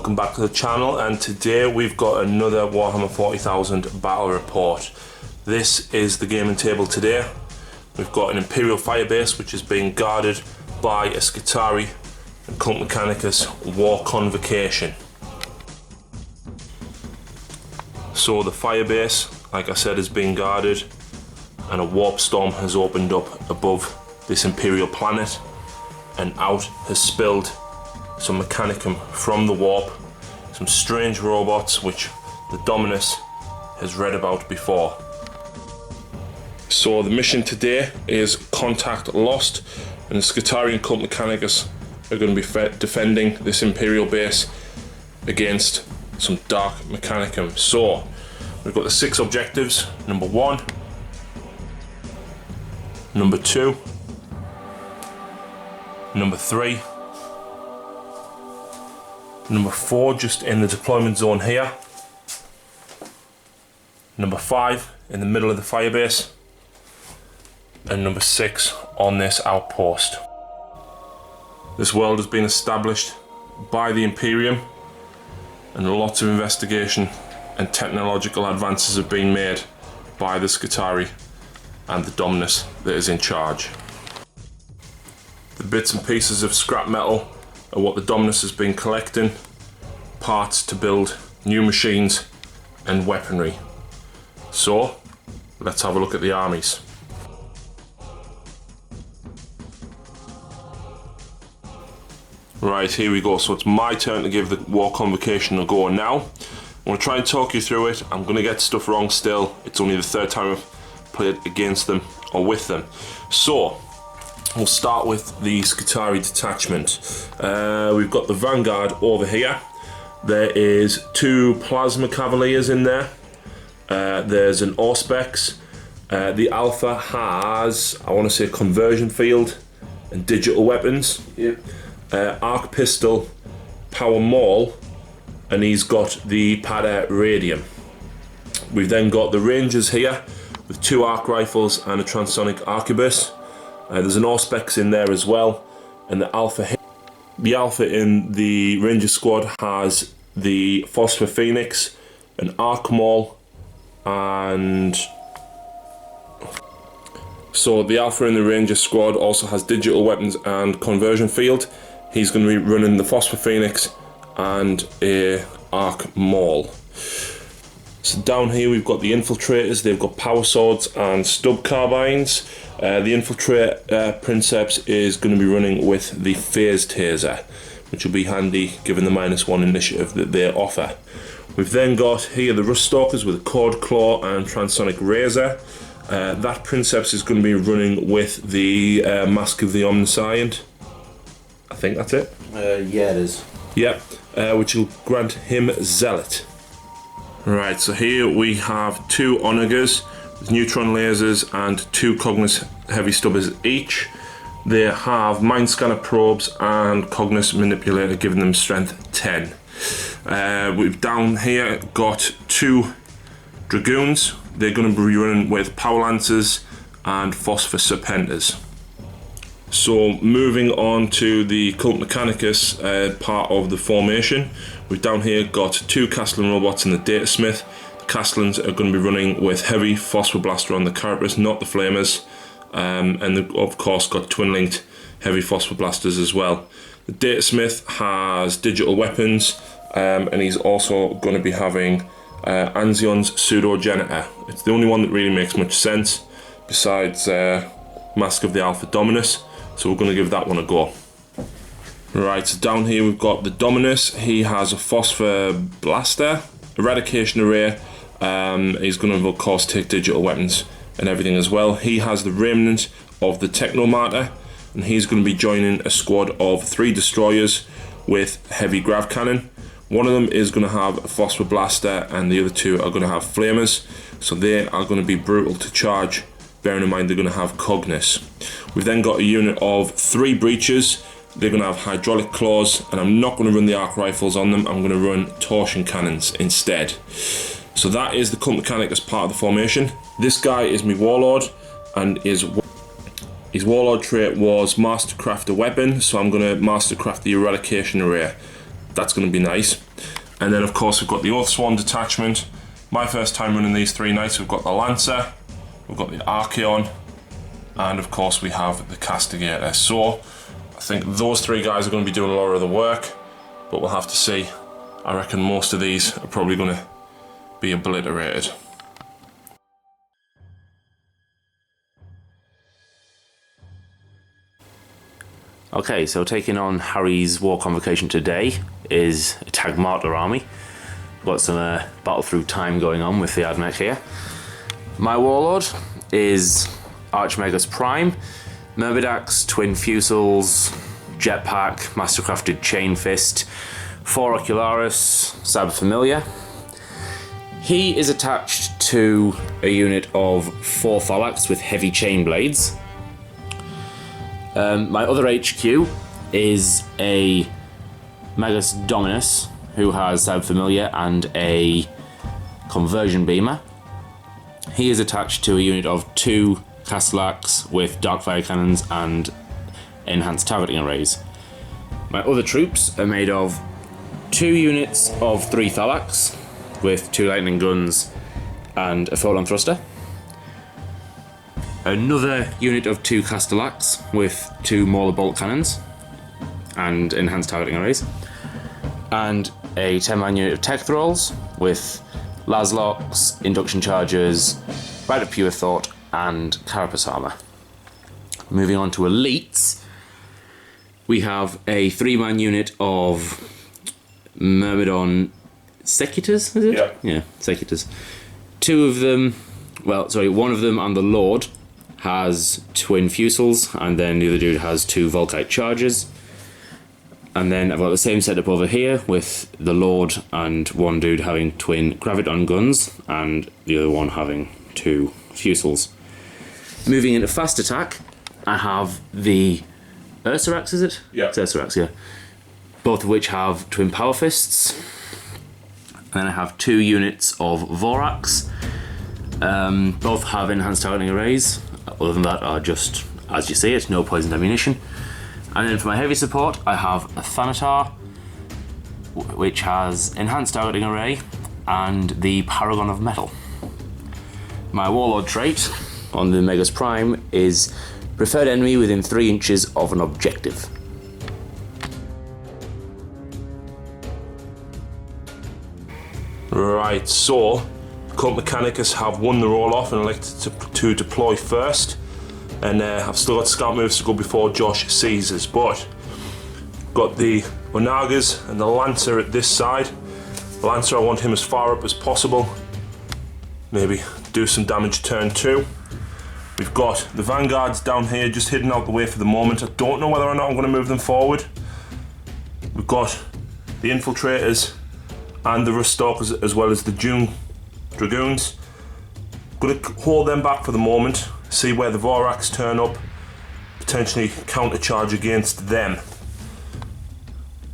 welcome back to the channel, and today we've got another Warhammer 40,000 battle report. This is the gaming table today. We've got an Imperial Firebase which is being guarded by a Skitarii and Cult Mechanicus War Convocation. So the Firebase, like I said, is being guarded, and a warp storm has opened up above this Imperial planet, and out has spilled some Mechanicum from the warp, some strange robots which the Dominus has read about before. So the mission today is Contact Lost, and the Skitarii and Cult Mechanicus are going to be defending this Imperial base against some dark Mechanicum. So we've got the 6 objectives: number 1, number 2, number 3, number 4 just in the deployment zone here, number 5 in the middle of the firebase, and number 6 on this outpost. This world has been established by the Imperium, and lots of investigation and technological advances have been made by the Skitarii and the Dominus that is in charge. The bits and pieces of scrap metal are what the Dominus has been collecting, parts to build new machines and weaponry. So let's have a look at the armies. Right, here we go. So it's my turn to give the War Convocation a go now. I'm going to try and talk you through it. I'm going to get stuff wrong still. It's only the 3rd time I've played against them or with them. So we'll start with the Skitarii detachment. We've got the Vanguard over here. There is 2 Plasma Cavaliers in there. There's an Auspex. The Alpha has, I want to say, conversion field and digital weapons. Yep. Arc Pistol, Power Maul, and he's got the Pada Radium. We've then got the Rangers here with 2 arc rifles and a transonic arquebus. There's an Auspex in there as well, and the Alpha in the Ranger squad has the Phosphor Phoenix, an Arc Maul, and so the Alpha in the Ranger squad also has digital weapons and conversion field. He's going to be running the Phosphor Phoenix and a Arc Maul. So down here we've got the Infiltrators. They've got power swords and stub carbines. The Infiltrator Princeps is going to be running with the Phase Taser, which will be handy given the -1 initiative that they offer. We've then got here the Rust Stalkers with a Cord Claw and Transonic Razor. That Princeps is going to be running with the Mask of the Omniscient. I think that's it. Yeah, it is. Yep, which will grant him Zealot. Right, so here we have 2 Onagers with neutron lasers and 2 Cognus heavy stubbers each. They have Mind Scanner probes and Cognus Manipulator, giving them strength 10. We've down here got 2 Dragoons. They're going to be running with Power Lancers and Phosphor Serpenters. So moving on to the Cult Mechanicus part of the formation, we've down here got 2 Castellan robots and the Data Smith. The Castellans are going to be running with heavy Phosphor Blaster on the Carapace, not the Flamers, and they've of course got twin-linked heavy Phosphor Blasters as well. The Data Smith has digital weapons, and he's also going to be having Anzion's Pseudogenitor. It's the only one that really makes much sense besides Mask of the Alpha Dominus, so we're going to give that one a go. Right, so down here we've got the Dominus. He has a Phosphor Blaster, Eradication Array. He's going to of course take digital weapons and everything as well. He has the Remnant of the Taghmata, and he's going to be joining a squad of 3 Destroyers with heavy grav cannon. One of them is going to have a Phosphor Blaster, and the other 2 are going to have Flamers, so they are going to be brutal to charge, bearing in mind they're going to have Cognus. We've then got a unit of 3 Breachers. They're going to have Hydraulic Claws, and I'm not going to run the arc rifles on them. I'm going to run Torsion Cannons instead. So that is the Cult Mechanicus part of the formation. This guy is my Warlord, and his Warlord trait was Mastercraft a Weapon, so I'm going to Mastercraft the Eradication Array. That's going to be nice. And then of course we've got the Oathsworn detachment. My first time running these 3 knights. We've got the Lancer, we've got the Archaeon, and of course we have the Castigator. So I think those 3 guys are going to be doing a lot of the work, but we'll have to see. I reckon most of these are probably going to be obliterated. Okay, so taking on Harry's war convocation today is a Taghmata army. We've got some battle through time going on with the Admech here. My warlord is Archmagus Prime, Myrmidax, Twin Fusils, Jetpack, Mastercrafted Chain Fist, 4 Ocularis, Cyber Familiar. He is attached to a unit of 4 Thalax with heavy chain blades. My other HQ is a Magus Dominus who has Cyber Familiar and a Conversion Beamer. He is attached to a unit of 2 Castellax with Darkfire Cannons and Enhanced Targeting Arrays. My other troops are made of 2 units of 3 Thalax with 2 Lightning Guns and a Photon Thruster. Another unit of 2 Castellax with 2 Mauler Bolt Cannons and Enhanced Targeting Arrays. And a 10-man unit of Tech Thralls with Laslocks, Induction Chargers, Rite of Pure Thought, and Carapace Armour. Moving on to Elites, we have a 3-man unit of Myrmidon Secuitors, is it? Yeah. Yeah, Secuitors. 2 of them, well, sorry, 1 of them and the Lord has Twin Fusils, and then the other dude has 2 Volkite Chargers. And then I've got the same setup over here with the Lord and 1 dude having twin Graviton guns and the other one having 2 Fusils. Moving into fast attack, I have the Ursarax, is it? Yeah. It's Ursarax, yeah. Both of which have twin Power Fists. And then I have 2 units of Vorax. Both have enhanced targeting arrays. Other than that are just, as you see it, no poisoned ammunition. And then for my heavy support, I have a Thanatar, which has enhanced targeting array and the Paragon of Metal. My warlord trait on the Megas Prime is preferred enemy within 3 inches of an objective. Right, so Cult Mechanicus have won the roll off and elected to deploy first. And I've still got scout moves to go before Josh sees us, but got the Onagas and the Lancer at this side. The Lancer, I want him as far up as possible. Maybe do some damage turn 2. We've got the Vanguards down here just hidden out the way for the moment. I don't know whether or not I'm going to move them forward. We've got the Infiltrators and the Ruststalkers as well as the Dune Dragoons. Going to hold them back for the moment. See where the Vorax turn up, potentially countercharge against them.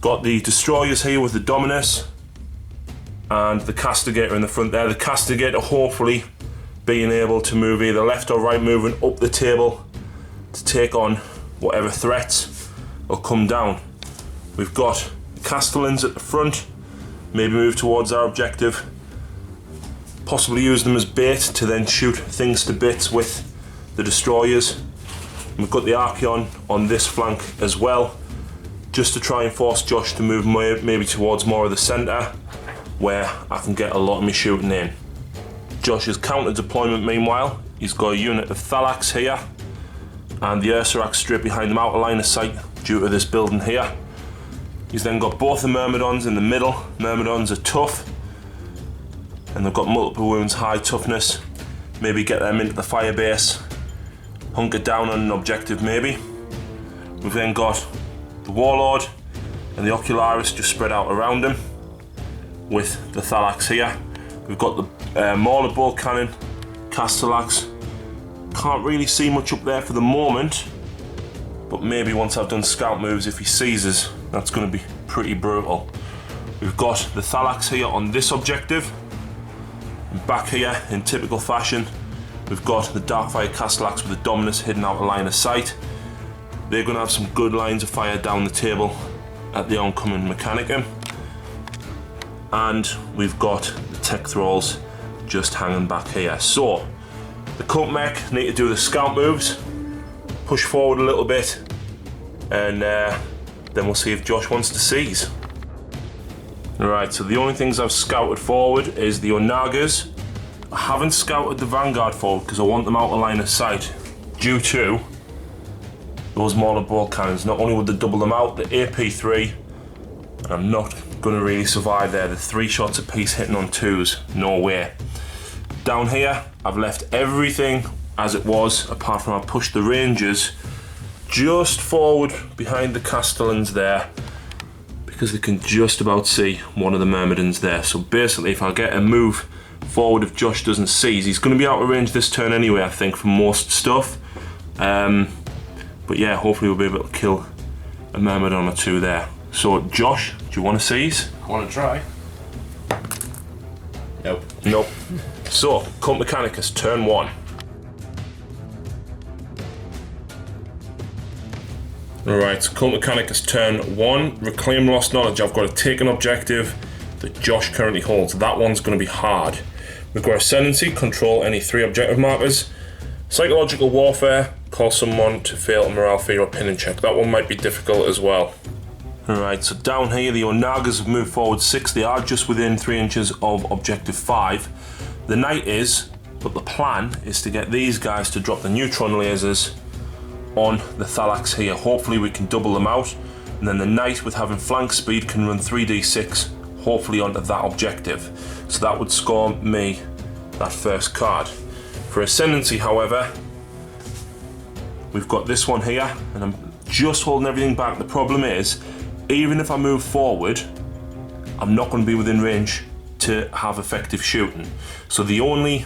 Got the Destroyers here with the Dominus and the Castigator in the front there. The Castigator hopefully being able to move either left or right, moving up the table to take on whatever threats will come down. We've got the Castellans at the front, maybe move towards our objective, possibly use them as bait to then shoot things to bits with the Destroyers. We've got the Archaeon on this flank as well, just to try and force Josh to move maybe towards more of the centre where I can get a lot of me shooting in. Josh's counter deployment meanwhile, he's got a unit of Thalax here and the Ursarax straight behind them out of line of sight due to this building here. He's then got both the Myrmidons in the middle. Myrmidons are tough and they've got multiple wounds, high toughness. Maybe get them into the fire base, hunker down on an objective maybe. We've then got the Warlord and the Ocularis just spread out around him with the Thalax here. We've got the Mauler Bolt Cannon, Castellax. Can't really see much up there for the moment, but maybe once I've done scout moves, if he sees us, that's going to be pretty brutal. We've got the Thalax here on this objective. And back here, in typical fashion, we've got the Darkfire Castellax with the Dominus hidden out of line of sight. They're going to have some good lines of fire down the table at the oncoming Mechanicum. and we've got the tech thralls just hanging back here. So the cult mech need to do the scout moves, push forward a little bit, and then we'll see if Josh wants to seize. Alright, so the only things I've scouted forward is the Onagas. I haven't scouted the Vanguard forward because I want them out of line of sight due to those mortar ball cannons. Not only would they double them out, the AP3, and I'm not going to really survive there. The 3 shots a piece hitting on 2s, no way. Down here, I've left everything as it was, apart from I pushed the Rangers just forward behind the Castellans there, because they can just about see one of the Myrmidons there. So basically, if I get a move forward, if Josh doesn't seize, he's going to be out of range this turn anyway, I think, for most stuff. But yeah, hopefully we'll be able to kill a Myrmidon or 2 there. So Josh, do you want to seize? I want to try. Nope. Nope. So, Cult Mechanicus, turn 1. Alright, so Cult Mechanicus, turn 1. Reclaim lost knowledge. I've got to take an objective that Josh currently holds. That one's going to be hard. We've got Ascendancy, control any 3 objective markers. Psychological Warfare, call someone to fail a morale failure or pinning check. That one might be difficult as well. Alright, so down here the Onagas have moved forward 6. They are just within 3 inches of objective 5. The Knight is, but the plan is to get these guys to drop the neutron lasers on the Thalax here. Hopefully we can double them out, and then the Knight, with having flank speed, can run 3d6 hopefully onto that objective. So that would score me that first card. For Ascendancy, however, we've got this one here, and I'm just holding everything back. The problem is, even if I move forward, I'm not going to be within range to have effective shooting. So the only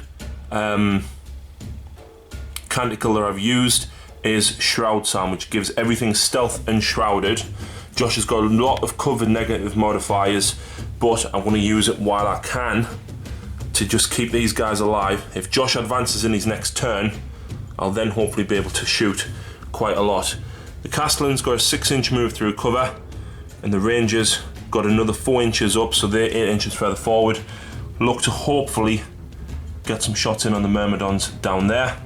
canticle that I've used is Shroud Sound, which gives everything stealth and shrouded. Josh has got a lot of covered negative modifiers, but I want to use it while I can to just keep these guys alive. If Josh advances in his next turn, I'll then hopefully be able to shoot quite a lot. The Castellan's got a 6-inch move through cover, and the Rangers got another 4 inches up, so they're 8 inches further forward. Look to hopefully get some shots in on the Myrmidons down there.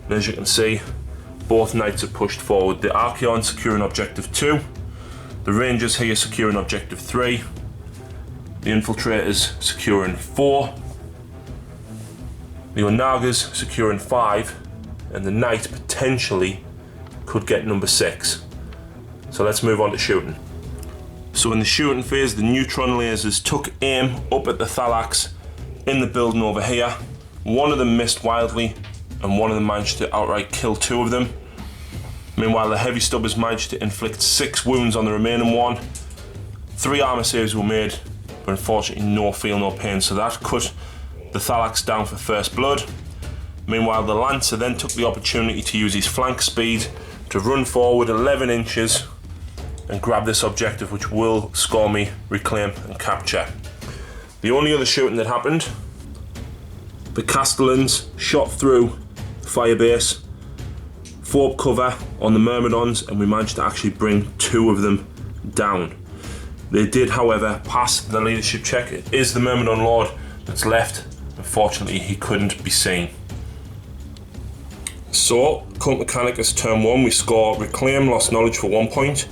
And as you can see, both Knights are pushed forward. The Archaeon securing objective 2. The Rangers here securing objective 3. The Infiltrators securing 4. The Onagas securing 5. And the Knight potentially could get number 6. So let's move on to shooting. So in the shooting phase, the neutron lasers took aim up at the Thalax in the building over here. One of them missed wildly, and one of them managed to outright kill 2 of them. Meanwhile, the heavy stubbers managed to inflict 6 wounds on the remaining one. 3 armor saves were made, but unfortunately no feel, no pain, so that cut the Thalax down for first blood. Meanwhile, the Lancer then took the opportunity to use his flank speed to run forward 11 inches and grab this objective, which will score me reclaim and capture. The only other shooting that happened, the Castellans shot through the firebase, 4 cover on the Myrmidons, and we managed to actually bring 2 of them down. They did, however, pass the leadership check. It is the Myrmidon Lord that's left. Unfortunately, he couldn't be seen. So, Cult Mechanicus turn 1, we score Reclaim Lost Knowledge for 1 point,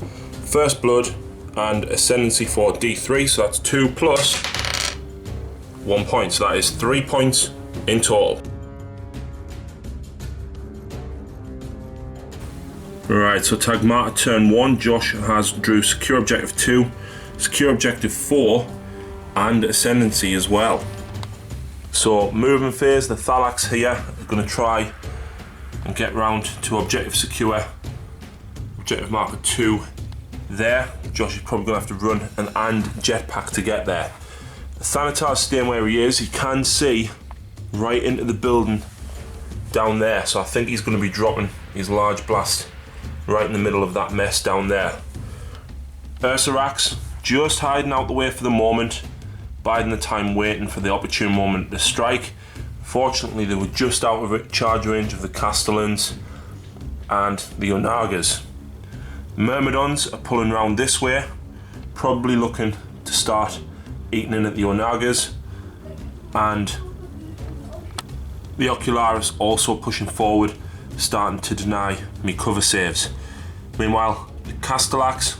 First Blood and Ascendancy for D3, so that's 2 plus 1 point, so that is 3 points in total. Right, so Taghmata turn 1, Josh has drew Secure Objective 2, Secure Objective 4 and Ascendancy as well. So movement phase, the Thalax here are going to try and get round to Objective Secure, Objective Marker 2 there. Josh is probably going to have to run and jetpack to get there. The Thanatar's staying where he is. He can see right into the building down there, so I think he's going to be dropping his large blast right in the middle of that mess down there. Ursarax just hiding out the way for the moment, biding the time, waiting for the opportune moment to strike. Fortunately, they were just out of charge range of the Castellans and the Onagas. Myrmidons are pulling round this way, probably looking to start eating in at the Onagas, and the Ocularis also pushing forward, starting to deny me cover saves. Meanwhile, the Castellax,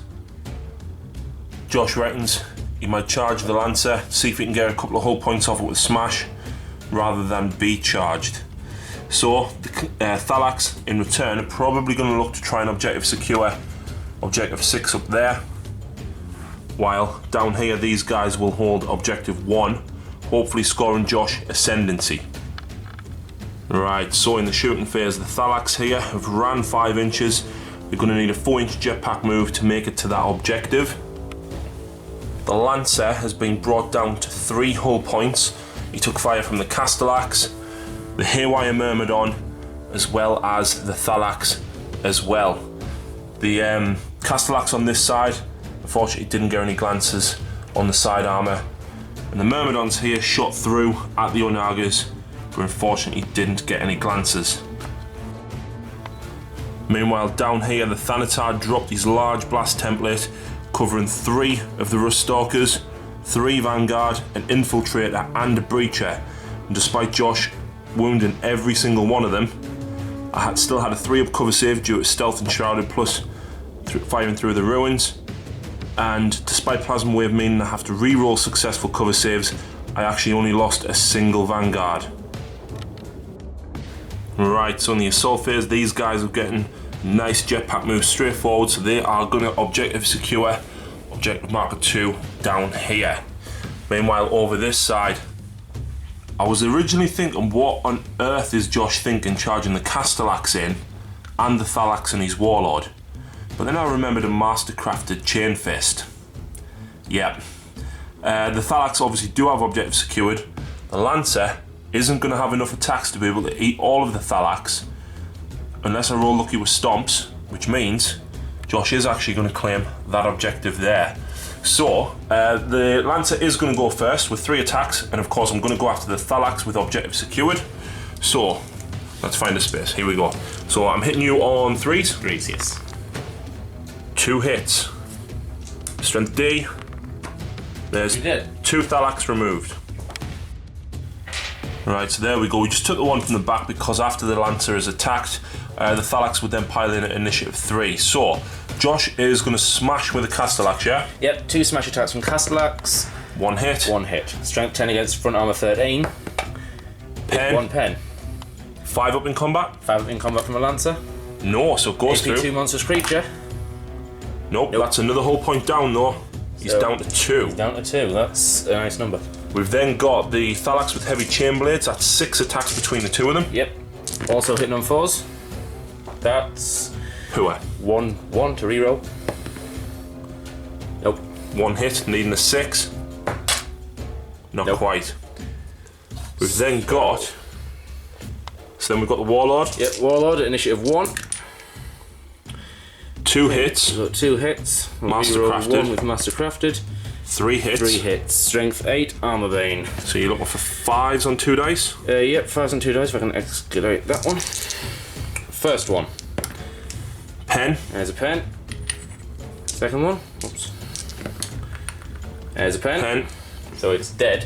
Josh reckons he might charge the Lancer, see if he can get a couple of hull points off it with Smash, rather than be charged. So the Thalax in return are probably going to look to try and objective secure objective 6 up there, while down here these guys will hold objective 1, hopefully scoring Josh ascendancy. Right, so in the shooting phase, the Thalax here have ran 5 inches. They're going to need a 4-inch jetpack move to make it to that objective. The Lancer has been brought down to 3 hull points. He took fire from the Castellax, the Haywire Myrmidon, as well as the Thalax as well. The Castellax on this side, unfortunately didn't get any glances on the side armour. And the Myrmidons here shot through at the Onagas, but unfortunately didn't get any glances. Meanwhile, down here, the Thanatar dropped his large blast template, covering 3 of the Rust Stalkers, 3 Vanguard, an Infiltrator and a Breacher. And despite Josh wounding every single one of them, I still had a 3-up cover save due to Stealth and Shrouded plus firing through the ruins. And despite Plasma Wave meaning I have to re-roll successful cover saves, I actually only lost a single Vanguard. Right, so in the assault phase, these guys are getting nice jetpack moves straight forward, so they are going to objective secure objective marker 2 down here. Meanwhile, over this side, I was originally thinking, what on earth is Josh thinking charging the Castellax in and the Thalax and his Warlord? But then I remembered a mastercrafted Chain Fist. Yep. The Thalax obviously do have objective secured. The Lancer isn't going to have enough attacks to be able to eat all of the Thalax, unless I roll lucky with Stomps, which means Josh is actually going to claim that objective there. So, the Lancer is going to go first with 3 attacks, and of course I'm going to go after the Thalax with objective secured. So, let's find a space. Here we go. So I'm hitting you on 3s. 3s, yes. 2 hits. Strength D. There's 2 Thalax removed. Right, so there we go. We just took the one from the back because after the Lancer is attacked, the Thalax would then pile in at initiative 3. So, Josh is going to smash with the Castellax, yeah? Yep, 2 smash attacks from Castellax. 1 hit. 1 hit. Strength 10 against front armor 13. Pen. 1 pen. 5 up in combat. 5 up in combat from a Lancer. No, so it goes AP2 through. monstrous creature. Nope, that's another whole point down though. He's So, down to 2. He's down to 2, that's a nice number. We've then got the Thalax with heavy chain blades. That's 6 attacks between the 2 of them. Yep. Also hitting on 4s. That's Poor. 1 to reroll. Nope. 1 hit, needing a 6. Not Nope. quite. We've then got. So then we've got the Warlord. Yep, Warlord at initiative 1. 2 hits. We've got 2 hits. We'll reroll Mastercrafted. 1 with Mastercrafted. 3 hits. 3 hits. Strength 8, Armor Bane. So you're looking for 5s on 2 dice. Yep, 5s and 2 dice if I can escalate that one. First one. Pen. There's a pen. Second one. Oops. There's a pen. Pen. So it's dead.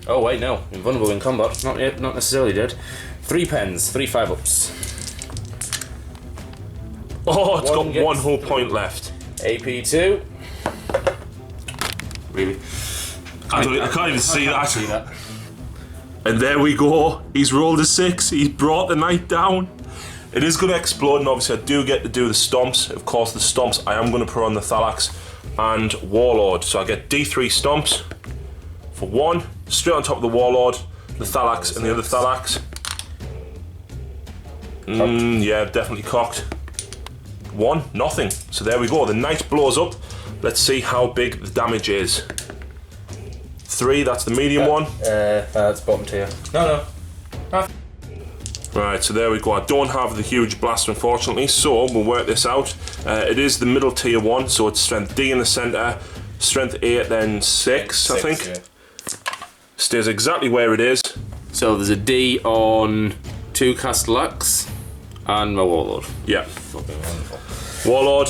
Oh wait, no. Invulnerable in combat. Not yet. Not necessarily dead. 3 pens. 3 5-ups. Oh, it's One got gets 1 whole point left. AP2. Really? I can't even see that. See that. And there we go. He's rolled a 6. He's brought the knight down. It is going to explode, and obviously I do get to do the stomps. Of course, the stomps I am going to put on the Thalax and Warlord. So I get D3 stomps for 1, straight on top of the Warlord, the Thalax, and the other Thalax. Yeah, definitely cocked. 1, nothing. So there we go. The knight blows up. Let's see how big the damage is. 3, that's the medium one. That's bottom tier. No. Right, so there we go. I don't have the huge blast, unfortunately, so we'll work this out. It is the middle tier 1, so it's strength D in the centre, strength 8, then 6, I think. Yeah. Stays exactly where it is. So there's a D on 2 Castellax and my Warlord. Yeah. Fucking wonderful. Warlord,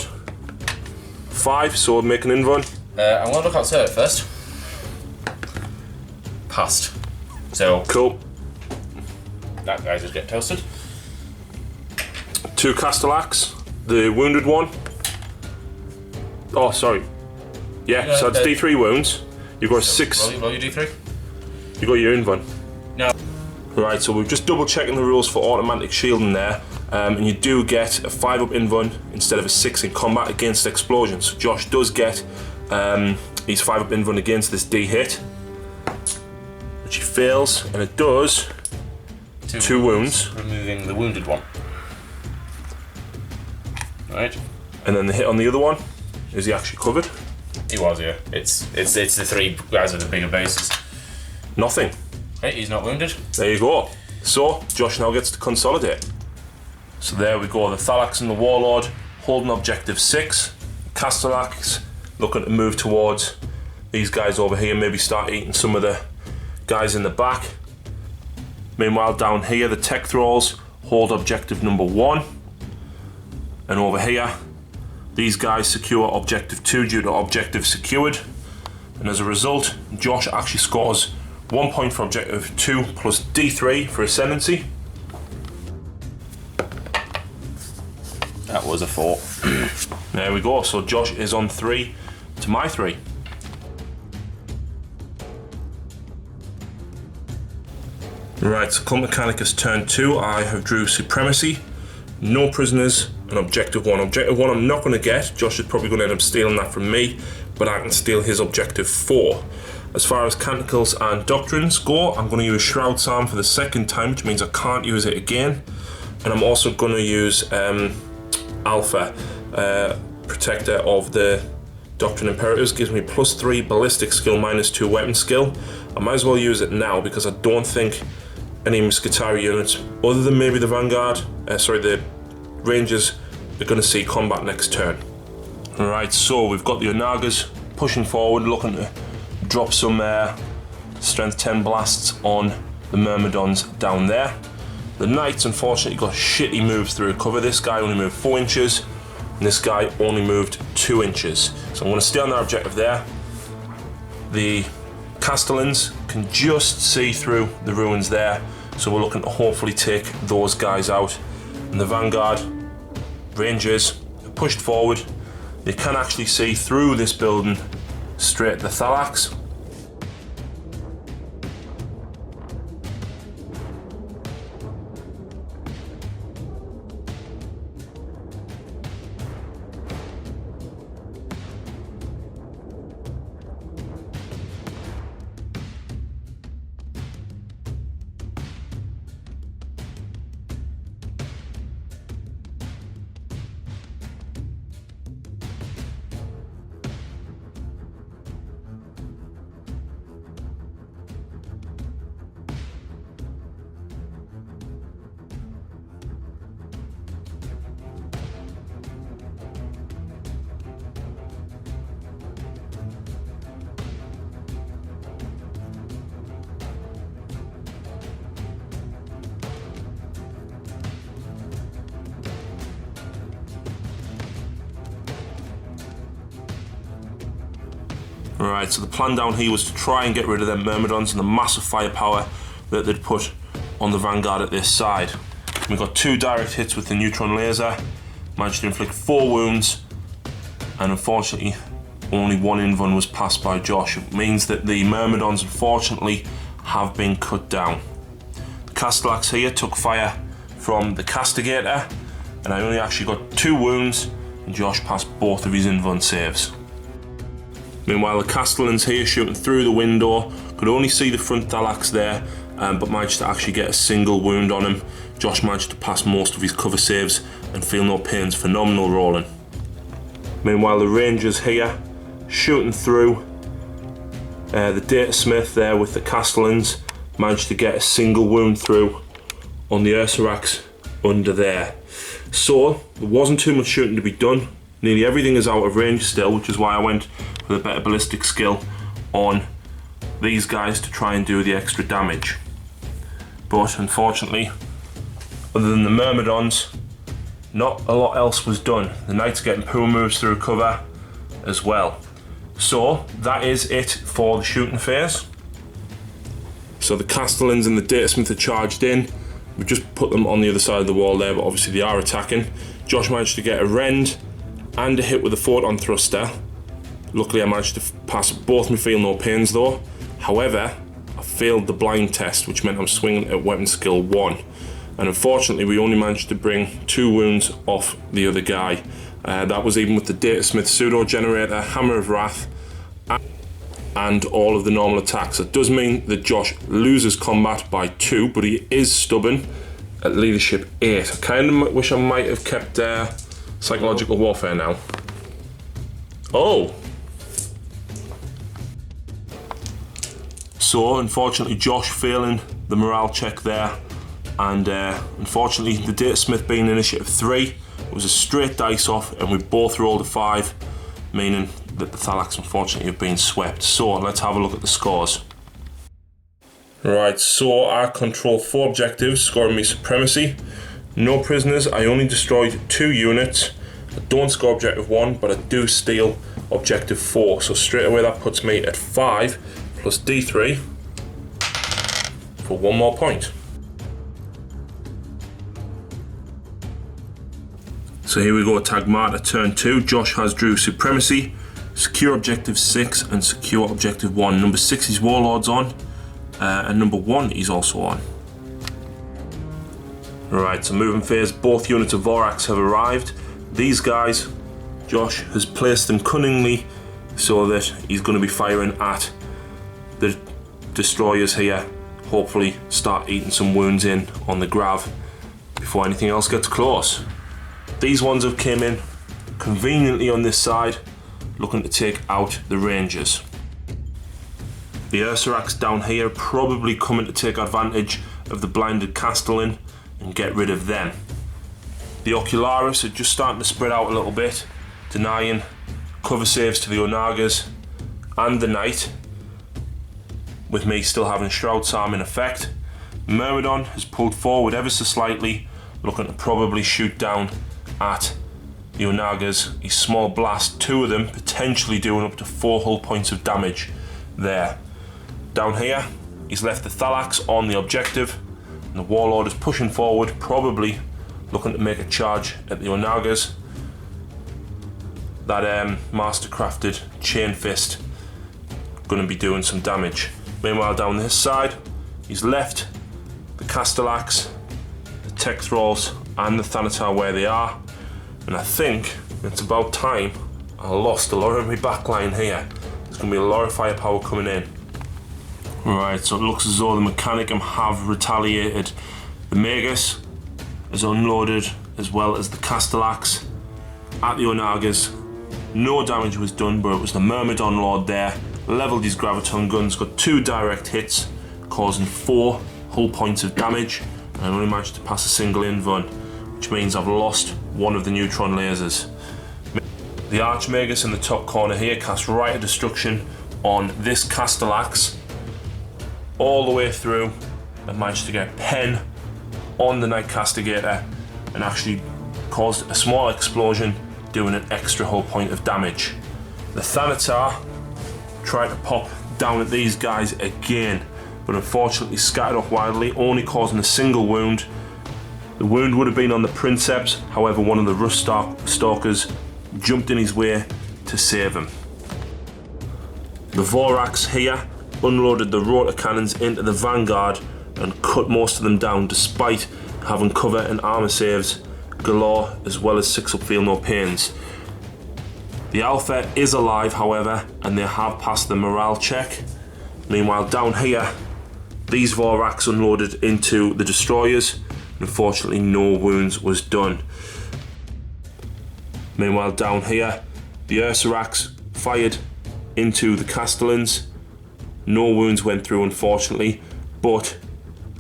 5, so make an invuln. I'm going to look outside first. passed. So Cool. that guy just get toasted. 2 Castellax, the wounded one. Oh, sorry. Yeah, so it's D3 wounds. You've got a 6. Roll your D3. You got your invuln. No. Right, so we're just double checking the rules for automatic shielding there, and you do get a 5 up invuln instead of a 6 in combat against explosions. So Josh does get his 5 up invuln against this D hit, which he fails, and it does 2 wounds. Removing the wounded one. Right. And then the hit on the other one, is he actually covered? He was, yeah. It's the 3 guys with the bigger bases. Nothing. Hey, he's not wounded. There you go. So, Josh now gets to consolidate. So there we go, the Thalax and the Warlord holding objective 6. Castellax looking to move towards these guys over here, maybe start eating some of the guys in the back. Meanwhile, down here, the Tech Thralls hold objective number 1. And over here, these guys secure objective 2 due to objective secured. And as a result, Josh actually scores 1 point for objective 2 plus D3 for ascendancy. That was a 4. There we go, so Josh is on 3 to my 3. Right, so come Mechanicus turn 2, I have drew Supremacy, no prisoners, and objective 1. Objective 1 I'm not going to get, Josh is probably going to end up stealing that from me, but I can steal his objective 4. As far as Canticles and Doctrines go, I'm going to use Shroud Psalm for the 2nd time, which means I can't use it again. And I'm also going to use Alpha, Protector of the Doctrine Imperatives, gives me +3 ballistic skill, -2 weapon skill. I might as well use it now because I don't think any Musketeer units, other than maybe the Vanguard, the Rangers, are going to see combat next turn. Alright, so we've got the Onagas pushing forward, looking to drop some strength 10 blasts on the Myrmidons down there. The Knights unfortunately got shitty moves through cover. This guy only moved 4 inches, and this guy only moved 2 inches. So I'm going to stay on their objective there. The Castellans can just see through the ruins there, so we're looking to hopefully take those guys out. And the Vanguard Rangers are pushed forward. They can actually see through this building straight to the Thalax. Alright, so the plan down here was to try and get rid of them Myrmidons and the massive firepower that they'd put on the Vanguard at this side. We got 2 direct hits with the neutron laser, managed to inflict 4 wounds, and unfortunately only 1 invuln was passed by Josh. It means that the Myrmidons unfortunately have been cut down. The Castellax here took fire from the Castigator, and I only actually got 2 wounds, and Josh passed both of his invuln saves. Meanwhile, the Castellans here shooting through the window, could only see the front Thalax there, but managed to actually get a single wound on him. Josh managed to pass most of his cover saves and feel no pains, phenomenal rolling. Meanwhile, the Rangers here shooting through the Data Smith there with the Castellans, managed to get a single wound through on the Ursarax under there. So, there wasn't too much shooting to be done. Nearly everything is out of range still, which is why I went with a better ballistic skill on these guys to try and do the extra damage. But unfortunately, other than the Myrmidons, not a lot else was done. The Knights getting poor moves through cover as well. So that is it for the shooting phase. So the Castellans and the Datasmith are charged in. We've just put them on the other side of the wall there, but obviously they are attacking. Josh managed to get a rend and a hit with a photon thruster. Luckily I managed to pass both my feel no pains though. However, I failed the blind test, which meant I'm swinging at weapon skill 1. And unfortunately we only managed to bring 2 wounds off the other guy. That was even with the Datasmith pseudo generator, Hammer of Wrath, and all of the normal attacks. It does mean that Josh loses combat by 2, but he is stubborn at leadership 8. I kind of wish I might have kept psychological warfare now. Oh! So unfortunately Josh failing the morale check there, and unfortunately the Datasmith being initiative 3, it was a straight dice off and we both rolled a 5, meaning that the Thalax unfortunately have been swept. So let's have a look at the scores. Right, so I control 4 objectives, scoring me supremacy. No prisoners, I only destroyed 2 units. I don't score objective 1, but I do steal objective 4. So straight away that puts me at 5 plus D3 for 1 more point. So here we go, Taghmata turn 2. Josh has drew supremacy, secure objective 6 and secure objective 1. Number 6 is Warlord's on, and number 1 is also on. Right, so moving phase, both units of Vorax have arrived. These guys, Josh has placed them cunningly so that he's going to be firing at the destroyers here. Hopefully start eating some wounds in on the grav before anything else gets close. These ones have came in conveniently on this side, looking to take out the Rangers. The Ursarax down here probably coming to take advantage of the blinded Castellan and get rid of them. The Ocularis are just starting to spread out a little bit, denying cover saves to the Onagas and the Knight, with me still having Shroud's Arm in effect. Myrmidon has pulled forward ever so slightly, looking to probably shoot down at the Onagas. A small blast, 2 of them potentially doing up to 4 hull points of damage there. Down here, he's left the Thalax on the objective, and the Warlord is pushing forward, probably looking to make a charge at the Onagas. That mastercrafted chain fist going to be doing some damage. Meanwhile, down this side, he's left the Castellax, the Tech Thralls, and the Thanatar where they are. And I think it's about time I lost a lot of my backline here. There's going to be a lot of firepower coming in. Right, so it looks as though the Mechanicum have retaliated. The Magus is unloaded, as well as the Castellax at the Onagas. No damage was done, but it was the Myrmidon Lord there. Leveled his Graviton guns, got 2 direct hits, causing 4 hull points of damage. And I only managed to pass a single invuln, which means I've lost 1 of the neutron lasers. The Archmagus in the top corner here cast Rite of Destruction on this Castellax all the way through, and managed to get Pen on the Night Castigator and actually caused a small explosion, doing an extra hull point of damage. The Thanatar tried to pop down at these guys again, but unfortunately scattered off wildly, only causing a single wound. The wound would have been on the Princeps, however one of the Rust Stalkers jumped in his way to save him. The Vorax here unloaded the rotor cannons into the Vanguard and cut most of them down, despite having cover and armor saves galore, as well as 6 up feel no pains. The Alpha is alive, however, and they have passed the morale check. Meanwhile, down here, these Vorax unloaded into the destroyers. Unfortunately, no wounds was done. Meanwhile, down here, the Ursarax fired into the Castellans. No wounds went through, unfortunately, but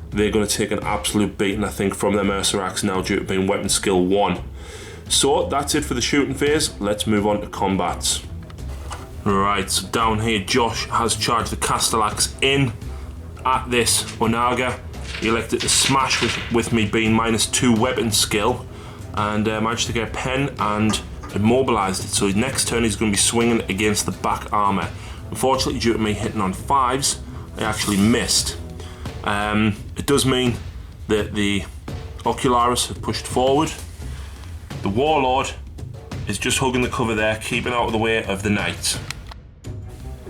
they're going to take an absolute beating, I think, from them Ursarax now, due to being weapon skill 1. So that's it for the shooting phase. Let's move on to combats. Right, so down here, Josh has charged the Castellax in at this Onaga. He elected to smash with me being -2 weapon skill, and managed to get Pen and immobilized it. So his next turn he's going to be swinging against the back armor. Unfortunately, due to me hitting on 5s, I actually missed. It does mean that the Ocularis have pushed forward. The Warlord is just hugging the cover there, keeping out of the way of the Knights.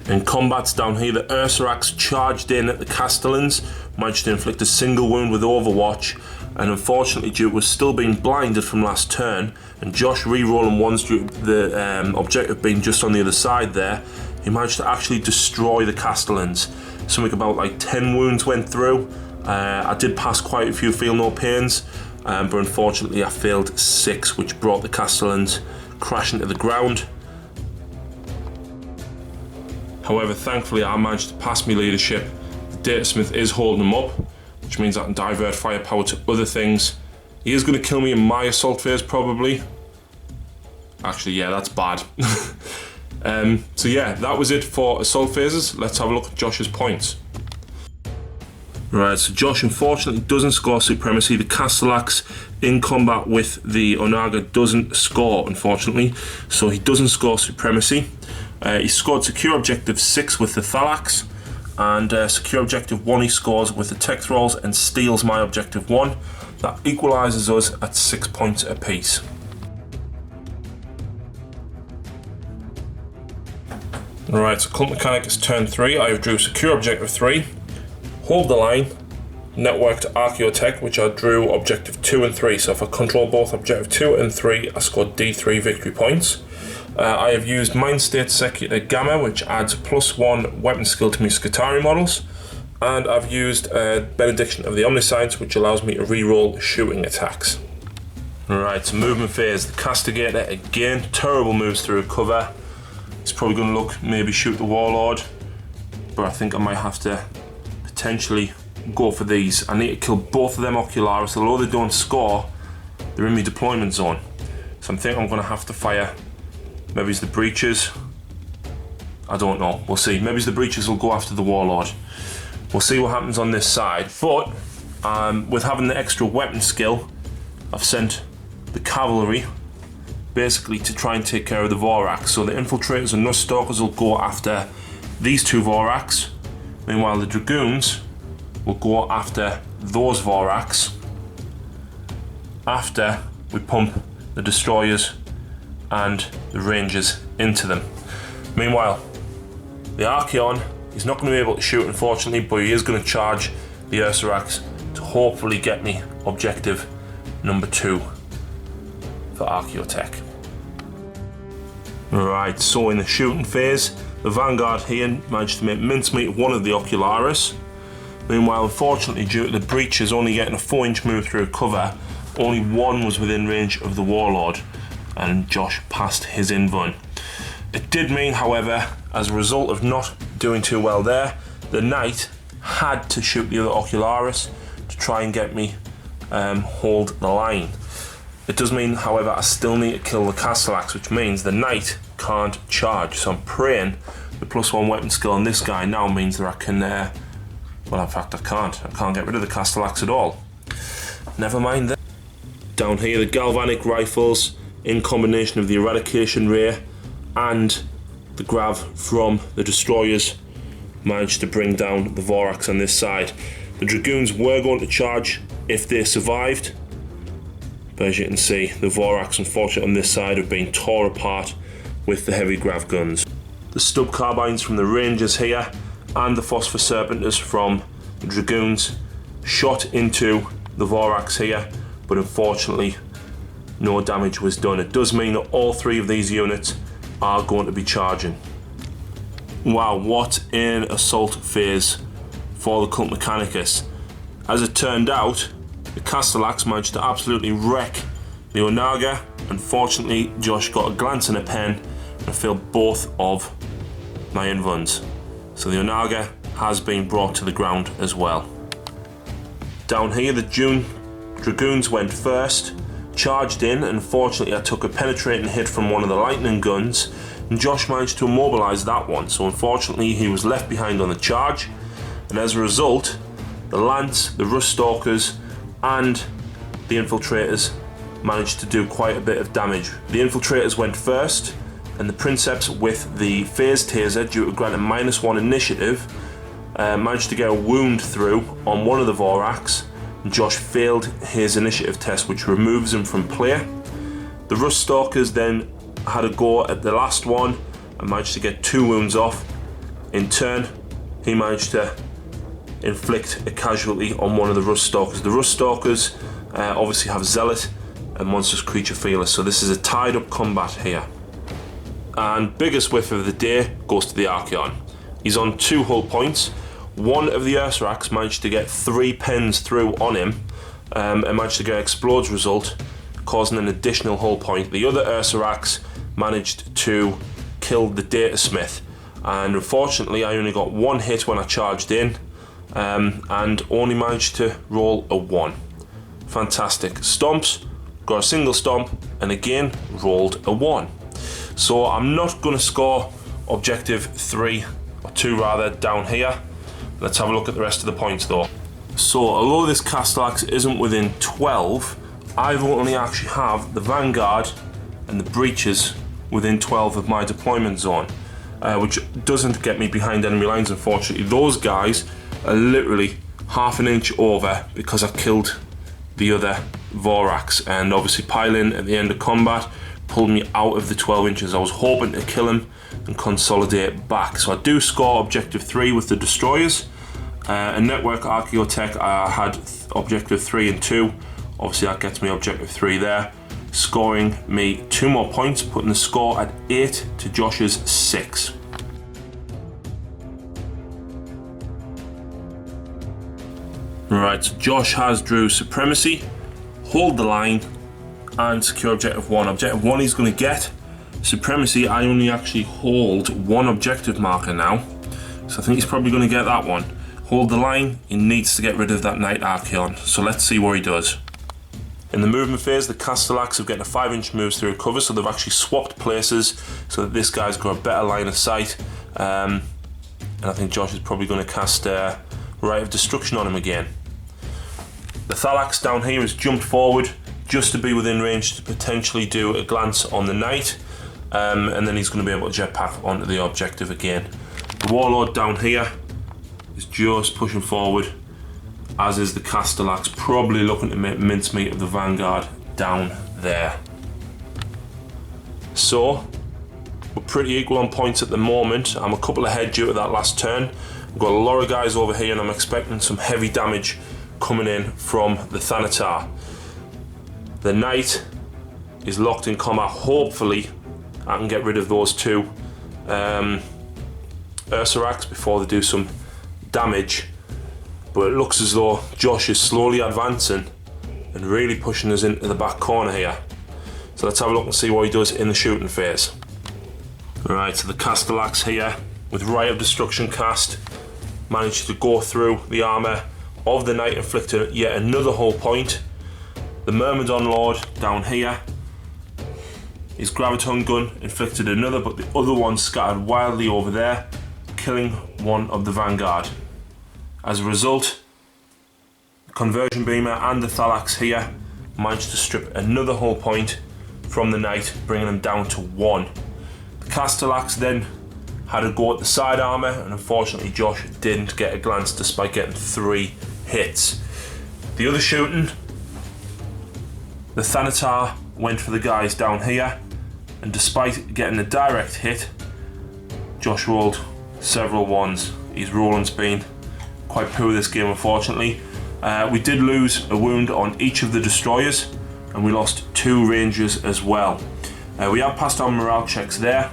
In combats down here, the Ursarax charged in at the Castellans, managed to inflict a single wound with Overwatch, and unfortunately, due to us still being blinded from last turn, and Josh re-rolling ones due to the objective being just on the other side there, he managed to actually destroy the Castellans. Something about like 10 wounds went through. I did pass quite a few feel no pains, but unfortunately I failed 6, which brought the Castellans crashing to the ground. However, thankfully I managed to pass my leadership. The Datasmith is holding him up, which means I can divert firepower to other things. He is going to kill me in my assault phase probably. Actually, yeah, that's bad. So yeah, that was it for assault phases. Let's have a look at Josh's points. Right, so Josh unfortunately doesn't score supremacy. The Castellax in combat with the Onaga doesn't score, unfortunately, so he doesn't score supremacy. He scored secure objective 6 with the Thalax, and secure objective 1 he scores with the Tech Thralls and steals my objective 1. That equalises us at 6 points apiece. Alright, so Cult Mechanicus turn 3, I drew secure objective 3, hold the line, networked Archaeotech, which I drew objective 2 and 3, so if I control both objective 2 and 3, I scored D3 victory points. I have used Mind State Secular Gamma, which adds +1 weapon skill to my Skitarii models, and I've used Benediction of the Omniscience, which allows me to reroll shooting attacks. Alright, so movement phase, the Castigator again, terrible moves through cover. He's probably going to look, maybe shoot the Warlord, but I think I might have to potentially go for these. I need to kill both of them Ocularis, although they don't score, they're in my deployment zone. So I think I'm going to have to fire. Maybe it's the Breaches. I don't know. We'll see. Maybe the Breaches will go after the Warlord. We'll see what happens on this side. But with having the extra weapon skill, I've sent the Cavalry basically to try and take care of the Vorax. So the Infiltrators and Nust Stalkers will go after these 2 Vorax. Meanwhile, the Dragoons will go after those Vorax after we pump the Destroyers and the Rangers into them. Meanwhile, the Archaeon is not going to be able to shoot, unfortunately, but he is going to charge the Ursarax to hopefully get me objective number 2 for Archaeotech. Right, so in the shooting phase, the Vanguard here managed to make mincemeat of one of the Ocularis. Meanwhile, unfortunately, due to the Breaches only getting a 4-inch move through cover, only one was within range of the Warlord, and Josh passed his invuln. It did mean, however, as a result of not doing too well there, the Knight had to shoot the other Ocularis to try and get me hold the line. It does mean, however, I still need to kill the Castellax, which means the Knight can't charge. So I'm praying the +1 weapon skill on this guy now means that I can, well, in fact I can't get rid of the Castellax at all. Never mind that. Down here, the Galvanic Rifles, in combination of the Eradication Ray and the Grav from the Destroyers, managed to bring down the Vorax on this side. The Dragoons were going to charge if they survived, but as you can see, the Vorax, unfortunately, on this side have been tore apart with the heavy Grav guns. The Stub Carbines from the Rangers here and the Phosphor Serpenters from the Dragoons shot into the Vorax here, but unfortunately no damage was done. It does mean that all 3 of these units are going to be charging. Wow, what an assault phase for the Cult Mechanicus. As it turned out, the Castellax managed to absolutely wreck the Onaga. Unfortunately, Josh got a glance and a pen and failed both of my invulns. So the Onaga has been brought to the ground as well. Down here, the Dragoons went first, charged in, and unfortunately I took a penetrating hit from one of the lightning guns, and Josh managed to immobilise that one, so unfortunately he was left behind on the charge, and as a result, the Lance, the Rust Stalkers, and the Infiltrators managed to do quite a bit of damage. The Infiltrators went first, and the Princeps with the Phase Taser, due to granting -1 initiative, managed to get a wound through on one of the Vorax, and Josh failed his initiative test, which removes him from play. The Rust Stalkers then had a go at the last one and managed to get 2 wounds off. In turn, he managed to inflict a casualty on one of the Rust Stalkers. The Rust Stalkers obviously have Zealot and Monstrous Creature Feeler, so this is a tied up combat here. And biggest whiff of the day goes to the Archaon. He's on 2 hull points. One of the Ursarax managed to get 3 pens through on him and managed to get Explode's result, causing an additional hull point. The other Ursarax managed to kill the Datasmith, and unfortunately I only got 1 hit when I charged in and only managed to roll a 1. Fantastic. Stomps, got a single stomp and again rolled a 1. So I'm not going to score objective 3 or 2 rather down here. Let's have a look at the rest of the points though. So although this Castellax isn't within 12, I've only actually have the Vanguard and the Breaches within 12 of my deployment zone, which doesn't get me behind enemy lines unfortunately. Those guys are literally half an inch over because I killed the other Vorax, and obviously piling at the end of combat pulled me out of the 12 inches. I was hoping to kill him and consolidate back. So I do score objective 3 with the destroyers. A network Archaeotech, I had objective 3 and 2. Obviously that gets me objective 3 there, scoring me 2 more points, putting the score at 8 to Josh's 6. Right, so Josh has drew Supremacy, Hold the Line, and secure objective 1. Objective 1 he's going to get. Supremacy, I only actually hold 1 objective marker now, so I think he's probably going to get that one. Hold the Line, he needs to get rid of that Knight Archaon, so let's see what he does. In the movement phase, the Castellax have getting a 5-inch moves through cover, so they've actually swapped places so that this guy's got a better line of sight. And I think Josh is probably going to cast Rite of Destruction on him again. The Thalax down here has jumped forward just to be within range to potentially do a glance on the Knight, and then he's going to be able to jetpack onto the objective again. The Warlord down here is just pushing forward, as is the Castellax, probably looking to make mincemeat of the Vanguard down there. So we're pretty equal on points at the moment. I'm a couple ahead due to that last turn. I've got a lot of guys over here and I'm expecting some heavy damage coming in from the Thanatar. The Knight is locked in combat. Hopefully I can get rid of those 2 Ursarax before they do some damage. But it looks as though Josh is slowly advancing and really pushing us into the back corner here. So let's have a look and see what he does in the shooting phase. Right, so the Castellax here with Rite of Destruction cast managed to go through the armour of the Knight, inflicting yet another hull point. The Myrmidon Lord down here, his Graviton gun inflicted another, but the other one scattered wildly over there, killing one of the Vanguard. As a result, the Conversion Beamer and the Thalax here managed to strip another hull point from the Knight, bringing him down to 1. The Castellax then had a go at the side armour, and unfortunately Josh didn't get a glance despite getting 3 hits. The other shooting, the Thanatar went for the guys down here, and despite getting a direct hit, Josh rolled several 1s. His rolling's been quite poor this game unfortunately. We did lose a wound on each of the destroyers, and we lost 2 rangers as well. We have passed on morale checks there,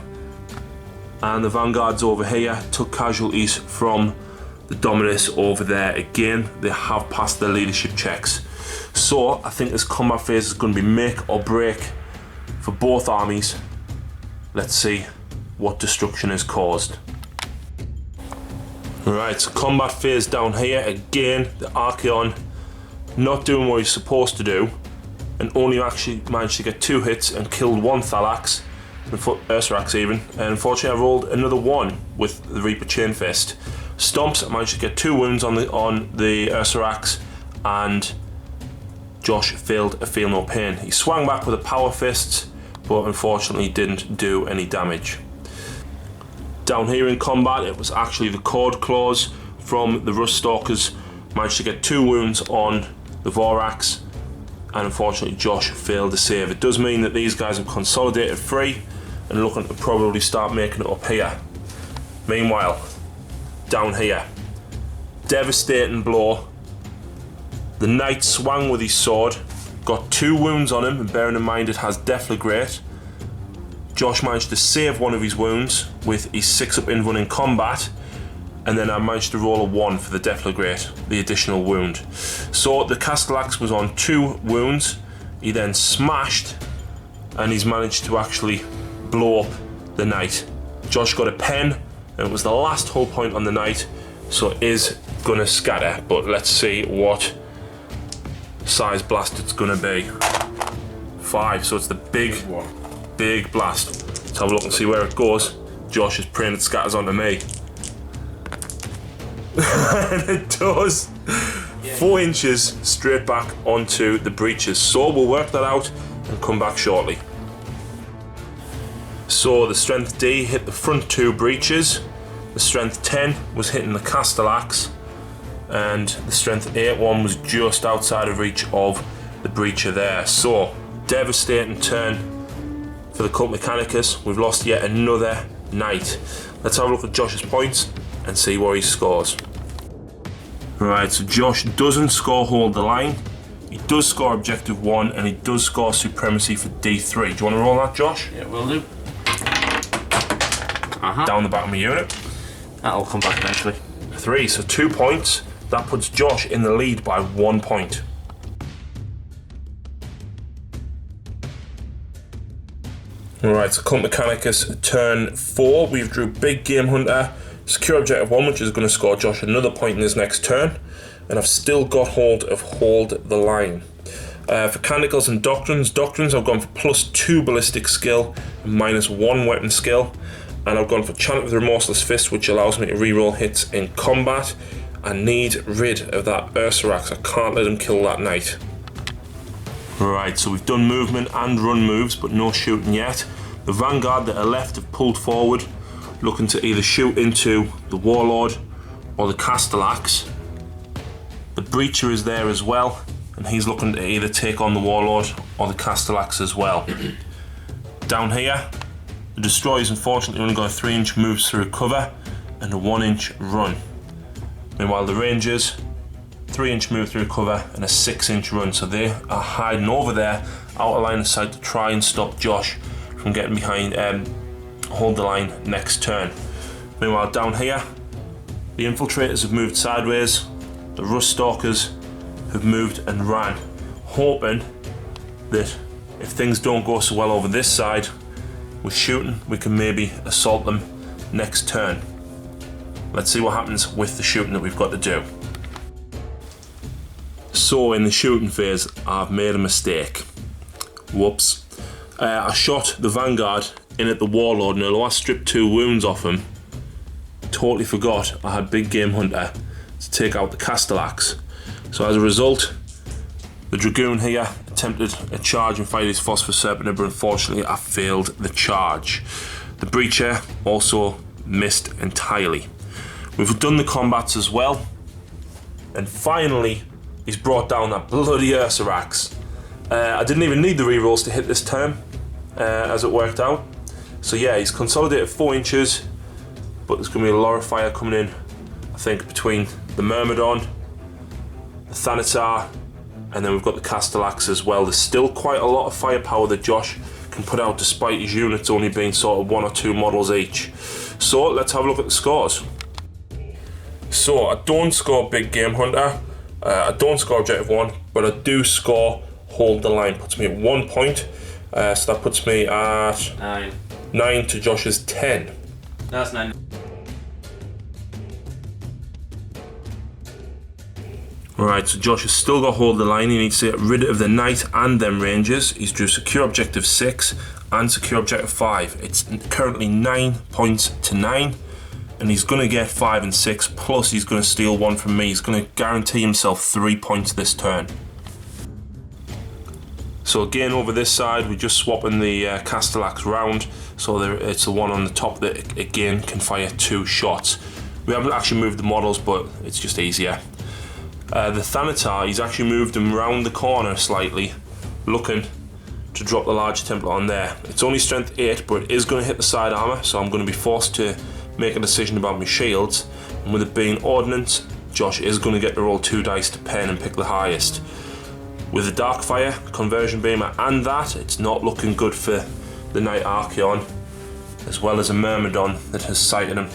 and the Vanguards over here took casualties from the Dominus over there. Again, they have passed their leadership checks. So I think this combat phase is going to be make or break for both armies. Let's see what destruction is caused. Right, so combat phase down here. Again, the Archaon not doing what he's supposed to do, and only actually managed to get 2 hits and killed 1 Thalax, Ursarax even, and unfortunately I rolled another 1 with the Reaper Chainfist. Stomps, I managed to get 2 wounds on the Ursarax, and Josh failed a Feel No Pain. He swung back with a Power Fist, but unfortunately didn't do any damage. Down here in combat, it was actually the Cord Claws from the Rust Stalkers managed to get 2 wounds on the Vorax, and unfortunately Josh failed to save. It does mean that these guys have consolidated 3 and looking to probably start making it up here. Meanwhile, down here, devastating blow. The knight swung with his sword, got 2 wounds on him, and bearing in mind it has Deflagrate, Josh managed to save one of his wounds with his 6-up invuln in combat, and then I managed to roll a 1 for the Deflagrate, the additional wound. So the Castellax was on 2 wounds. He then smashed, and he's managed to actually blow up the knight. Josh got a pen, and it was the last hull point on the knight, so it is gonna scatter, but let's see what size blast it's gonna be. 5, so it's the big blast. Let's have a look and see where it goes. Josh is praying it scatters onto me. And it does. 4 inches straight back onto the breaches. So we'll work that out and come back shortly. So the strength D hit the front 2 breaches. The strength 10 was hitting the Castellax, and the strength 8 one was just outside of reach of the breacher there. So devastating turn for the Cult Mechanicus. We've lost yet another knight. Let's have a look at Josh's points and see where he scores. Right, so Josh doesn't score hold the line. He does score objective 1, and he does score supremacy for D3. Do you want to roll that, Josh? Yeah, will do. Down the back of my unit. That'll come back eventually. 3, so 2 points. That puts Josh in the lead by 1 point. Alright, so Cult Mechanicus turn 4. We've drew Big Game Hunter, secure objective 1, which is going to score Josh another point in his next turn. And I've still got hold of Hold the Line. For Canticles and Doctrines, I've gone for +2 ballistic skill and -1 weapon skill. And I've gone for Chant with Remorseless Fist, which allows me to reroll hits in combat. I need rid of that Ursarax. I can't let him kill that knight. Right, so we've done movement and run moves, but no shooting yet. The Vanguard that are left have pulled forward, looking to either shoot into the Warlord or the Castellax. The Breacher is there as well, and he's looking to either take on the Warlord or the Castellax as well. Down here, the Destroyer's unfortunately only got a 3-inch move through cover and a 1-inch run. Meanwhile, the Rangers, 3-inch move through cover and a 6-inch run, so they are hiding over there out of line of sight to try and stop Josh from getting behind Hold the Line next turn. Meanwhile, down here, the Infiltrators have moved sideways, the Rust Stalkers have moved and ran, hoping that if things don't go so well over this side with shooting, we can maybe assault them next turn. Let's see what happens with the shooting that we've got to do. So in the shooting phase, I've made a mistake. Whoops. I shot the Vanguard in at the Warlord, and although I stripped 2 wounds off him, totally forgot I had Big Game Hunter to take out the Castellax. So as a result, the Dragoon here attempted a charge and fired his Phosphor Serpent, but unfortunately I failed the charge. The Breacher also missed entirely. We've done the combats as well, and finally he's brought down that bloody Ursarax. I didn't even need the rerolls to hit this turn, as it worked out. So yeah, he's consolidated 4 inches, but there's going to be a lot of fire coming in, I think, between the Myrmidon, the Thanatar, and then we've got the Castellax as well. There's still quite a lot of firepower that Josh can put out despite his units only being sort of 1 or 2 models each. So let's have a look at the scores. So I don't score Big Game Hunter, I don't score objective 1, but I do score Hold the Line. Puts me at 1 point, so that puts me at 9 to Josh's 10. No, that's 9. Alright, so Josh has still got Hold the Line. He needs to get rid of the Knight and them Rangers. He's drew Secure Objective 6 and Secure Objective 5. It's currently 9 points to 9. And he's going to get 5 and 6, plus he's going to steal 1 from me. He's going to guarantee himself 3 points this turn. So again, over this side, we're just swapping the Castellax round. So it's the one on the top that, again, can fire 2 shots. We haven't actually moved the models, but it's just easier. The Taghmata, he's actually moved them round the corner slightly, looking to drop the large template on there. It's only strength 8, but it is going to hit the side armour, so I'm going to be forced to make a decision about my shields. And with it being ordnance, Josh is going to get to roll 2 dice to pen and pick the highest. With the Darkfire, Conversion Beamer, and that, it's not looking good for the Knight Archaeon, as well as a Myrmidon that has sighted him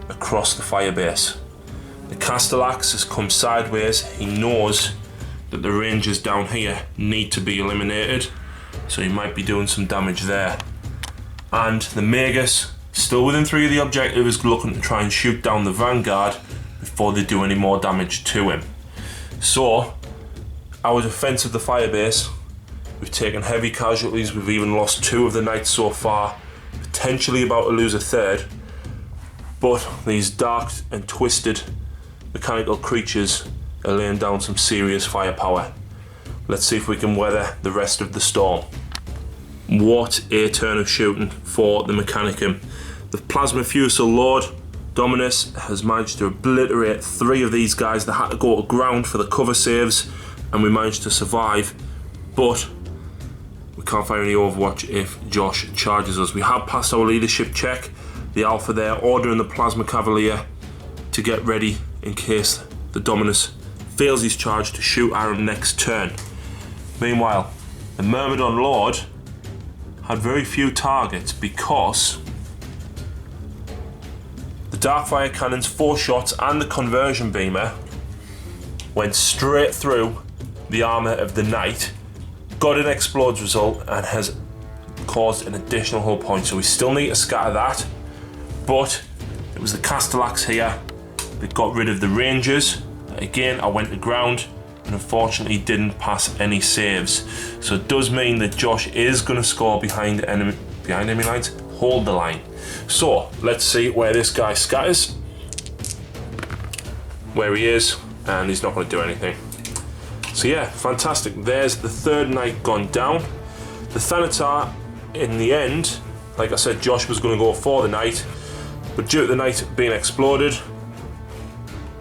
across the firebase. The Castellax has come sideways. He knows that the Rangers down here need to be eliminated, so he might be doing some damage there. And the Magus, still within 3 of the objective, is looking to try and shoot down the Vanguard before they do any more damage to him. So, our defence of the firebase, we've taken heavy casualties. We've even lost 2 of the Knights so far, potentially about to lose a 3rd. But these dark and twisted mechanical creatures are laying down some serious firepower. Let's see if we can weather the rest of the storm. What a turn of shooting for the Mechanicum. The Plasma Fusel Lord, Dominus, has managed to obliterate 3 of these guys that had to go to ground for the cover saves, and we managed to survive, but we can't fire any Overwatch if Josh charges us. We have passed our leadership check. The Alpha there ordering the Plasma Cavalier to get ready in case the Dominus fails his charge to shoot at him next turn. Meanwhile, the Myrmidon Lord had very few targets because the Darkfire Cannon's 4 shots and the Conversion Beamer went straight through the armour of the Knight, got an explodes result, and has caused an additional hull point. So we still need to scatter that, but it was the Castellax here that got rid of the Rangers. Again, I went to ground and unfortunately didn't pass any saves. So it does mean that Josh is going to score behind enemy lines, hold the line. So let's see where this guy scatters, where he is, and he's not going to do anything. So yeah, fantastic. There's the 3rd Knight gone down. The Taghmata, in the end, like I said, Josh was going to go for the Knight, but due to the Knight being exploded,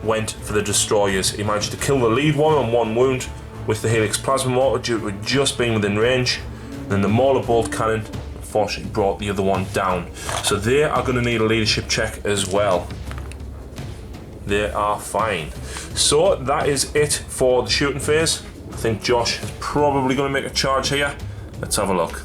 went for the Destroyers. He managed to kill the lead one on 1 wound with the Helix Plasma Mortar due to it just being within range. Then the Mauler Bolt Cannon unfortunately brought the other one down. So they are going to need a leadership check as well. They are fine. So that is it for the shooting phase. I think Josh is probably going to make a charge here. Let's have a look.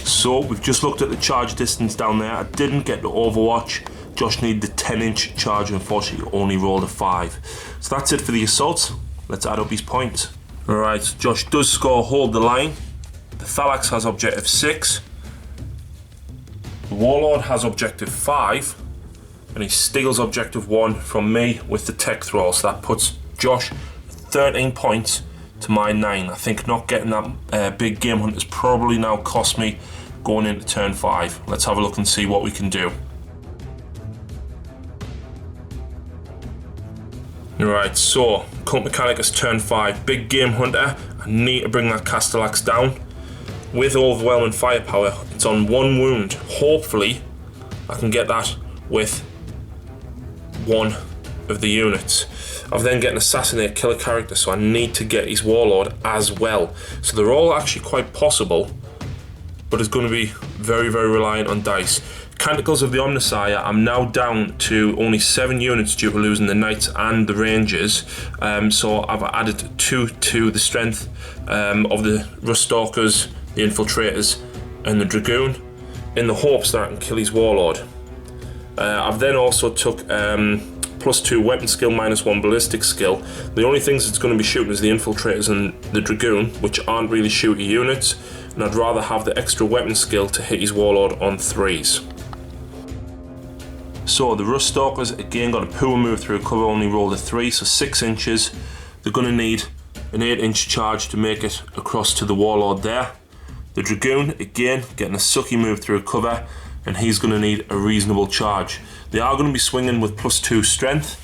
So we've just looked at the charge distance down there. I didn't get the Overwatch. Josh needed the 10-inch charge, unfortunately only rolled a 5. So that's it for the assault. Let's add up his points. Alright, Josh does score hold the line. The Thalax has objective 6. The Warlord has objective 5. And he steals objective 1 from me with the tech throw. So that puts Josh 13 points to my 9. I think not getting that big game hunt has probably now cost me going into turn 5. Let's have a look and see what we can do. Right, so Cult Mechanicus turn 5, big game hunter. I need to bring that Castellax down. With overwhelming firepower, it's on 1 wound. Hopefully, I can get that with 1 of the units. I've then got an assassinate killer character, so I need to get his Warlord as well. So they're all actually quite possible, but it's going to be very, very reliant on dice. Canticles of the Omnissiah, I'm now down to only 7 units due to losing the Knights and the Rangers. So I've added 2 to the strength of the Ruststalkers, the Infiltrators, and the Dragoon, in the hopes that I can kill his Warlord. I've then also took +2 weapon skill, -1 ballistic skill. The only things it's going to be shooting is the Infiltrators and the Dragoon, which aren't really shooty units, and I'd rather have the extra weapon skill to hit his Warlord on 3s. So the Ruststalkers again got a poor move through cover, only rolled a 3, so 6 inches. They're going to need an 8-inch charge to make it across to the Warlord there. The Dragoon again getting a sucky move through cover, and he's going to need a reasonable charge. They are going to be swinging with +2 strength.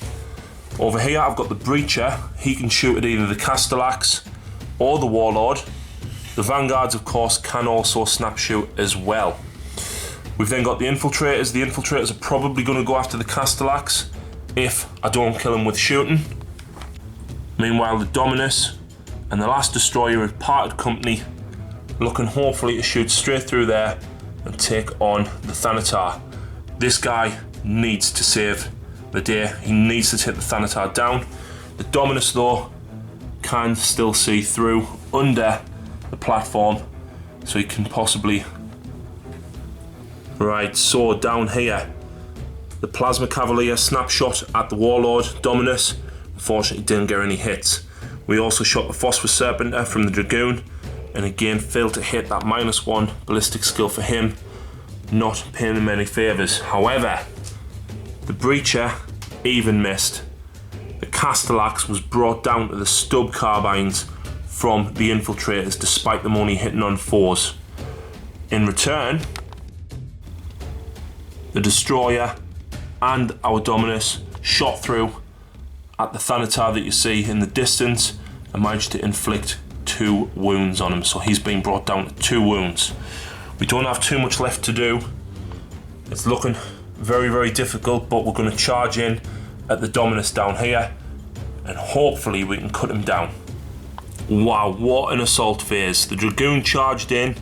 Over here I've got the Breacher. He can shoot at either the Castellax or the Warlord. The Vanguards, of course, can also snap shoot as well. We've then got the infiltrators. The infiltrators are probably going to go after the Castellax if I don't kill them with shooting. Meanwhile, the Dominus and the last destroyer have parted company, looking hopefully to shoot straight through there and take on the Thanatar. This guy needs to save the day. He needs to take the Thanatar down. The Dominus though can still see through under the platform, so he can possibly... Right, so down here, the Plasma Cavalier snapshot at the Warlord Dominus. Unfortunately didn't get any hits. We also shot the Phosphor Serpenter from the Dragoon, and again failed to hit that -1 ballistic skill for him, not paying him any favours. However, the Breacher even missed. The Castellax was brought down to the stub carbines from the infiltrators, despite them only hitting on 4s. In return, the Destroyer and our Dominus shot through at the Thanatar that you see in the distance and managed to inflict 2 wounds on him. So he's been brought down to 2 wounds. We don't have too much left to do. It's looking very, very difficult, but we're going to charge in at the Dominus down here and hopefully we can cut him down. Wow, what an assault phase. The Dragoon charged in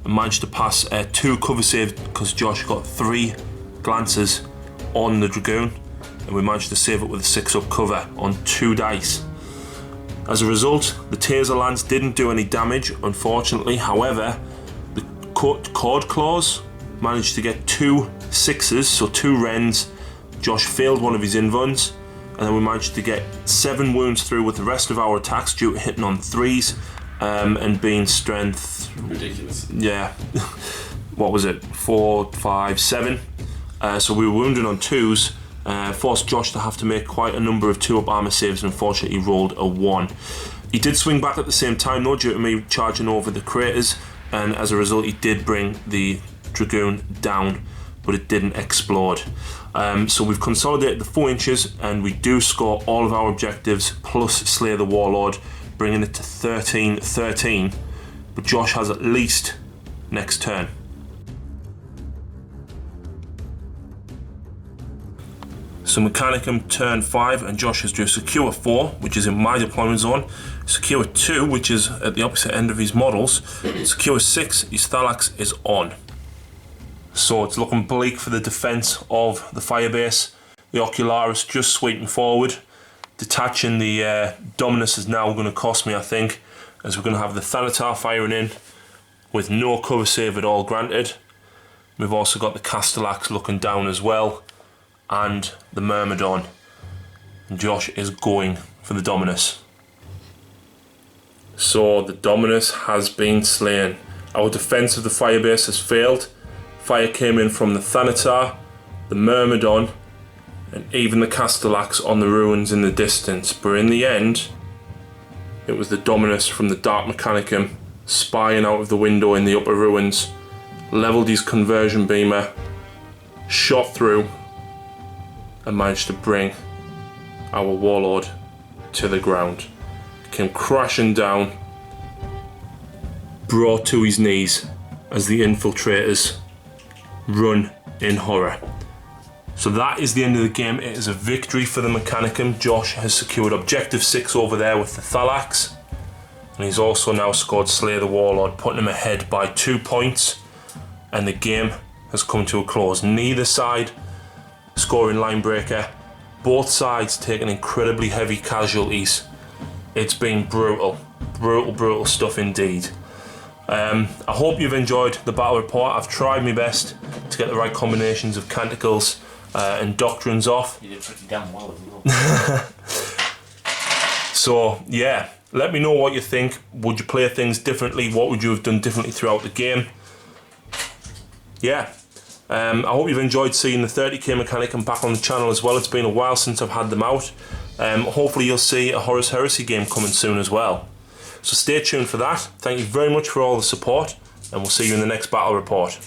and managed to pass 2 cover saves because Josh got 3 glances on the Dragoon, and we managed to save it with a 6-up cover on 2 dice. As a result, the Taser Lance didn't do any damage, unfortunately. However, the Cord Claws managed to get 2 6s, so 2 Rens. Josh failed one of his invuns, and then we managed to get 7 wounds through with the rest of our attacks due to hitting on 3s and being strength... Ridiculous. Yeah. What was it? 4, 5, 7. So we were wounded on 2s, forced Josh to have to make quite a number of 2-up armor saves, and unfortunately he rolled a 1. He did swing back at the same time though, due to me charging over the craters, and as a result he did bring the Dragoon down, but it didn't explode. So we've consolidated the 4 inches and we do score all of our objectives plus slay the Warlord, bringing it to 13-13, but Josh has at least next turn. So Mechanicum turn 5 and Josh has drew Secure 4, which is in my deployment zone, Secure 2, which is at the opposite end of his models, Secure 6, his Thalax is on. So it's looking bleak for the defence of the firebase. The Ocularis just sweeping forward. Detaching the Dominus is now going to cost me, I think, as we're going to have the Thanatar firing in with no cover save at all granted. We've also got the Castellax looking down as well, and the Myrmidon. And Josh is going for the Dominus. So the Dominus has been slain. Our defence of the firebase has failed. Fire came in from the Thanatar, the Myrmidon, and even the Castellax on the ruins in the distance. But in the end, it was the Dominus from the Dark Mechanicum spying out of the window in the upper ruins, levelled his conversion beamer, shot through, and managed to bring our Warlord to the ground. Came crashing down, brought to his knees as the infiltrators run in horror. So that is the end of the game. It is a victory for the Mechanicum. Josh has secured objective 6 over there with the Thalax, and he's also now scored Slay the Warlord, putting him ahead by 2 points, and the game has come to a close. Neither side scoring line breaker, both sides taking incredibly heavy casualties. It's been brutal stuff indeed. I hope you've enjoyed the battle report. I've tried my best to get the right combinations of canticles and doctrines off. You did pretty damn well as well. So yeah, let me know what you think. Would you play things differently? What would you have done differently throughout the game? Yeah. I hope you've enjoyed seeing the 30k Mechanicum back on the channel as well. It's been a while since I've had them out. Hopefully you'll see a Horus Heresy game coming soon as well. So stay tuned for that. Thank you very much for all the support, and we'll see you in the next battle report.